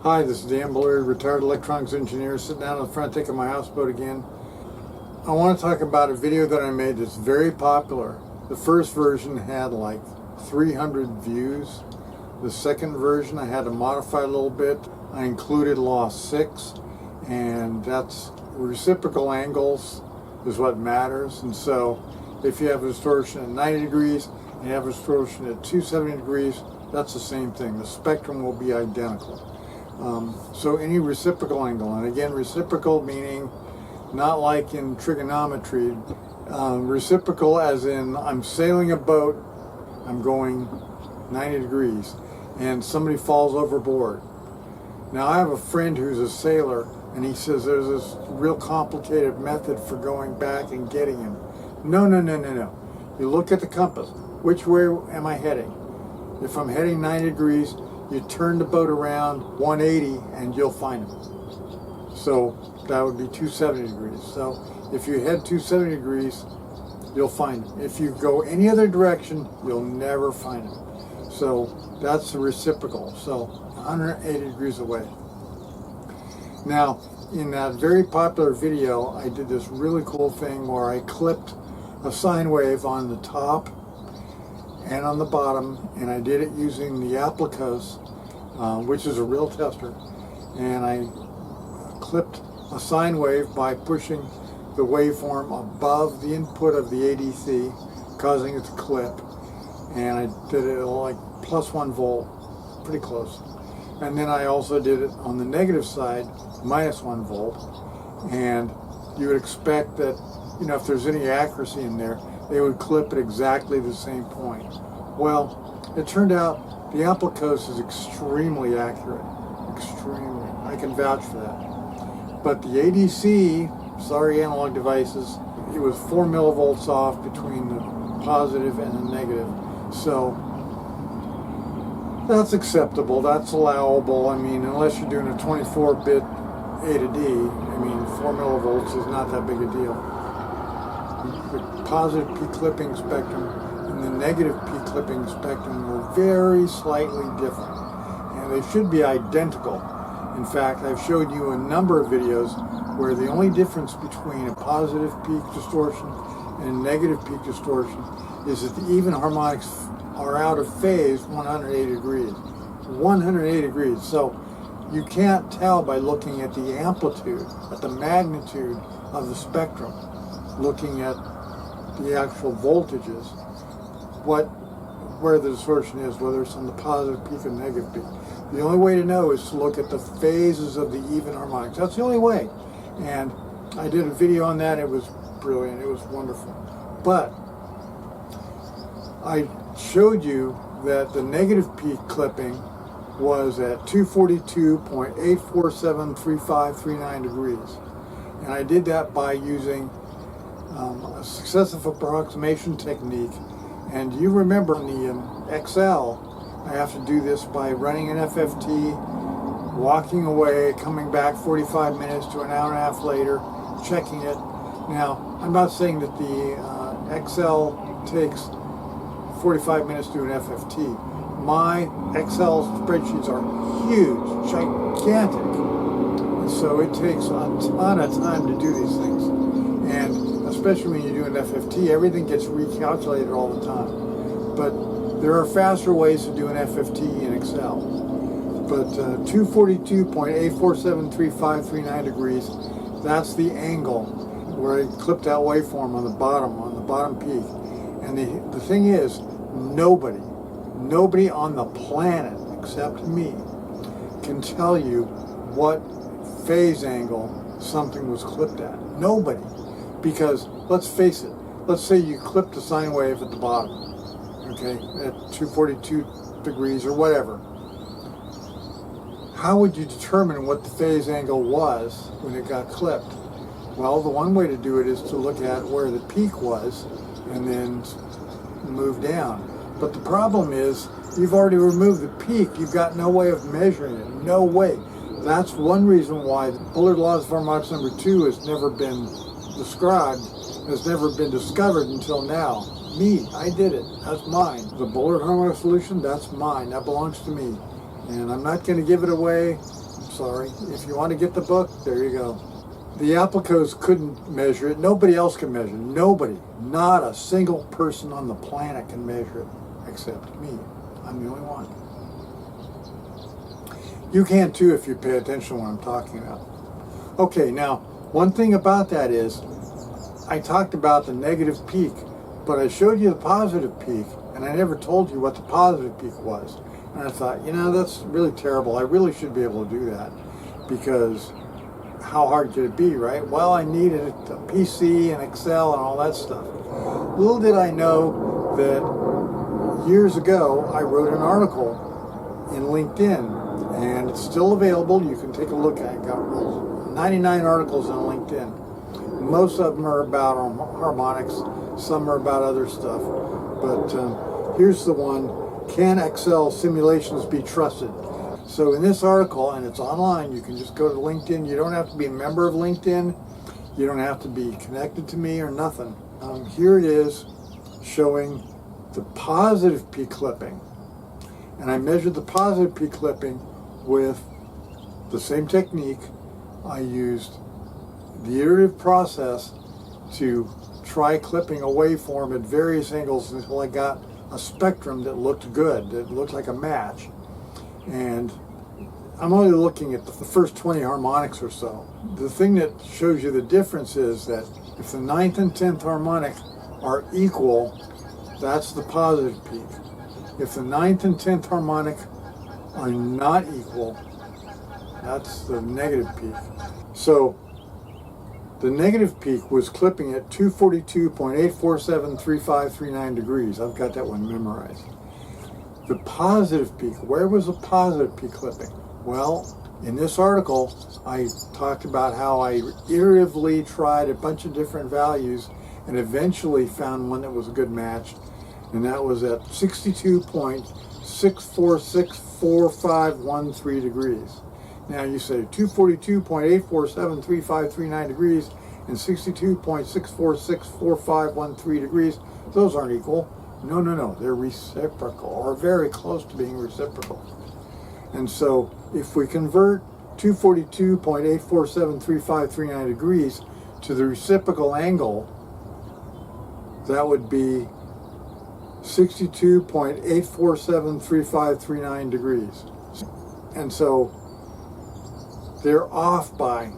Hi, this is Dan Bullard, retired electronics engineer, sitting down on the front deck of my houseboat again. I want to talk about a video that I made that's very popular. The first version had like 300 views. The second version I had to modify a little bit. I included law 6, and that's reciprocal angles is what matters. And so if you have a distortion at 90 degrees and you have a distortion at 270 degrees, that's the same thing. The spectrum will be identical. So any reciprocal angle, and again, reciprocal meaning not like in trigonometry, reciprocal as in I'm sailing a boat, I'm going 90 degrees, and somebody falls overboard. Now I have a friend who's a sailor, and he says there's this real complicated method for going back and getting him. No. You look at the compass. Which way am I heading? If I'm heading 90 degrees, you turn the boat around 180 and you'll find him. So that would be 270 degrees. So if you head 270 degrees, you'll find him. If you go any other direction, you'll never find him. So that's the reciprocal. So 180 degrees away. Now, in that very popular video, I did this really cool thing where I clipped a sine wave on the top and on the bottom, and I did it using the applicos, which is a real tester, and I clipped a sine wave by pushing the waveform above the input of the ADC, causing it to clip, and I did it at like +1 volt, pretty close. And then I also did it on the negative side, -1 volt, and you would expect that, you know, if there's any accuracy in there, they would clip at exactly the same point. Well, it turned out the applicos is extremely accurate, extremely. I can vouch for that. But the ADC, sorry analog devices, it was 4 millivolts off between the positive and the negative. So that's acceptable, that's allowable. I mean, unless you're doing a 24-bit A to D, I mean, 4 millivolts is not that big a deal. The positive P clipping spectrum and the negative P clipping spectrum were very slightly different, and they should be identical. In fact, I've showed you a number of videos where the only difference between a positive peak distortion and a negative peak distortion is that the even harmonics are out of phase 180 degrees. 180 degrees. So you can't tell by looking at the amplitude, at the magnitude of the spectrum, looking at the actual voltages, where the distortion is, whether it's on the positive peak or negative peak. The only way to know is to look at the phases of the even harmonics. That's the only way. And I did a video on that. It was brilliant. It was wonderful. But I showed you that the negative peak clipping was at 242.8473539 degrees. And I did that by using a successive approximation technique. And you remember in the XL, I have to do this by running an FFT, walking away, coming back 45 minutes to an hour and a half later, checking it. Now, I'm not saying that the XL takes 45 minutes to do an FFT. My Excel spreadsheets are huge, gigantic. And so it takes a ton of time to do these things. And especially when you do an FFT, everything gets recalculated all the time. But there are faster ways to do an FFT in Excel. But 242.8473539 degrees, that's the angle where I clipped that waveform on the bottom peak. And the thing is, nobody on the planet except me can tell you what phase angle something was clipped at. Nobody. Because let's face it, let's say you clipped a sine wave at the bottom, okay, at 242 degrees or whatever. How would you determine what the phase angle was when it got clipped? Well, the one way to do it is to look at where the peak was and then move down. But the problem is, you've already removed the peak. You've got no way of measuring it. No way. That's one reason why the Bullard laws of harmonics number 2 has never been described, has never been discovered until now. Me, I did it. That's mine. The Bullard harmonic solution, that's mine. That belongs to me. And I'm not going to give it away. sorry. If you want to get the book, there you go. The Applicos couldn't measure it. Nobody else can measure it. Nobody. Not a single person on the planet can measure it except me. I'm the only one. You can too if you pay attention to what I'm talking about. Okay, now, one thing about that is, I talked about the negative peak, but I showed you the positive peak, and I never told you what the positive peak was. And I thought, you know, that's really terrible. I really should be able to do that, because how hard could it be, right? Well, I needed a PC and Excel and all that stuff. Little did I know that years ago, I wrote an article in LinkedIn, and it's still available. You can take a look at it. I got 99 articles on LinkedIn. Most of them are about harmonics. Some are about other stuff. But here's the one: can Excel simulations be trusted? So in this article, and it's online, you can just go to LinkedIn. You don't have to be a member of LinkedIn. You don't have to be connected to me or nothing. Here it is showing the positive peak clipping. And I measured the positive peak clipping with the same technique. I used the iterative process to try clipping a waveform at various angles until I got a spectrum that looked good, that looked like a match. And I'm only looking at the first 20 harmonics or so. The thing that shows you the difference is that if the 9th and 10th harmonic are equal, that's the positive peak. If the 9th and 10th harmonic are not equal, that's the negative peak. So the negative peak was clipping at 242.8473539 degrees. I've got that one memorized. The positive peak, where was the positive peak clipping? Well, in this article, I talked about how I iteratively tried a bunch of different values and eventually found one that was a good match, and that was at 62.6464513 degrees. Now you say 242.8473539 degrees and 62.6464513 degrees, those aren't equal. No, they're reciprocal, or very close to being reciprocal. And so if we convert 242.8473539 degrees to the reciprocal angle, that would be 62.8473539 degrees. And so they're off by,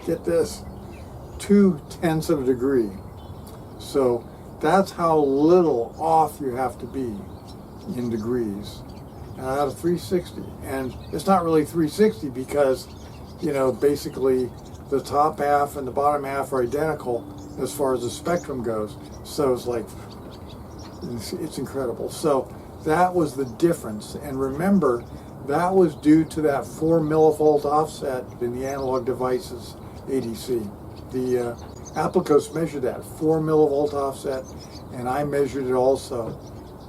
get this, 0.2 of a degree. So that's how little off you have to be in degrees out of 360. And it's not really 360 because, you know, basically the top half and the bottom half are identical as far as the spectrum goes. So it's like, it's incredible. So that was the difference. And remember, that was due to that 4 millivolt offset in the analog devices ADC. The Applicos measured that 4 millivolt offset, and I measured it also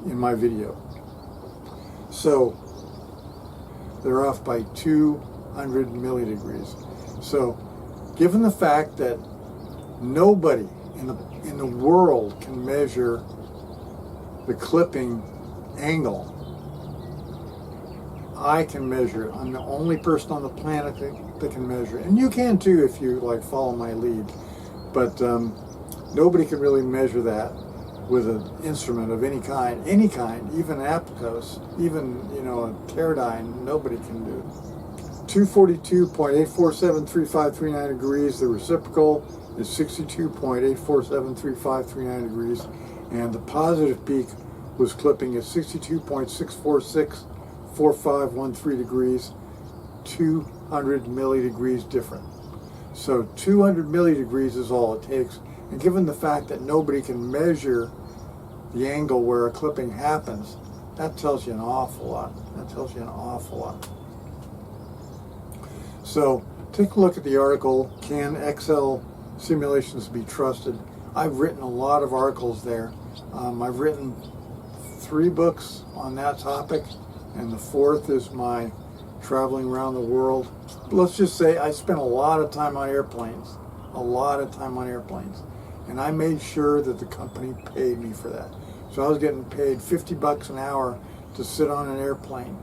in my video. So they're off by 200 millidegrees. So given the fact that nobody in the world can measure the clipping angle, I can measure it. I'm the only person on the planet that can measure it. And you can too if you like follow my lead. But nobody can really measure that with an instrument of any kind, even Applicos, even, you know, a Teradyne, nobody can do it. 242.8473539 degrees, the reciprocal is 62.8473539 degrees, and the positive peak was clipping at 62.6464513 degrees, 200 millidegrees different. So 200 millidegrees is all it takes. And given the fact that nobody can measure the angle where a clipping happens, that tells you an awful lot. That tells you an awful lot. So take a look at the article, Can Excel Simulations Be Trusted? I've written a lot of articles there. I've written 3 books on that topic, and the 4th is my traveling around the world. Let's just say I spent a lot of time on airplanes. And I made sure that the company paid me for that. So I was getting paid $50 an hour to sit on an airplane.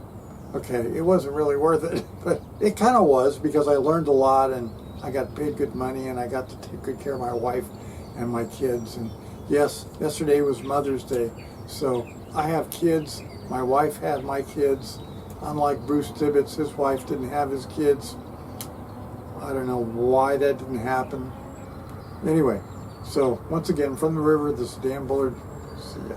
Okay, it wasn't really worth it, but it kind of was, because I learned a lot and I got paid good money and I got to take good care of my wife and my kids. And yes, yesterday was Mother's Day, so I have kids. My wife had my kids. Unlike Bruce Tibbets, his wife didn't have his kids. I don't know why that didn't happen. Anyway, so once again, from the river, this is Dan Bullard. See ya.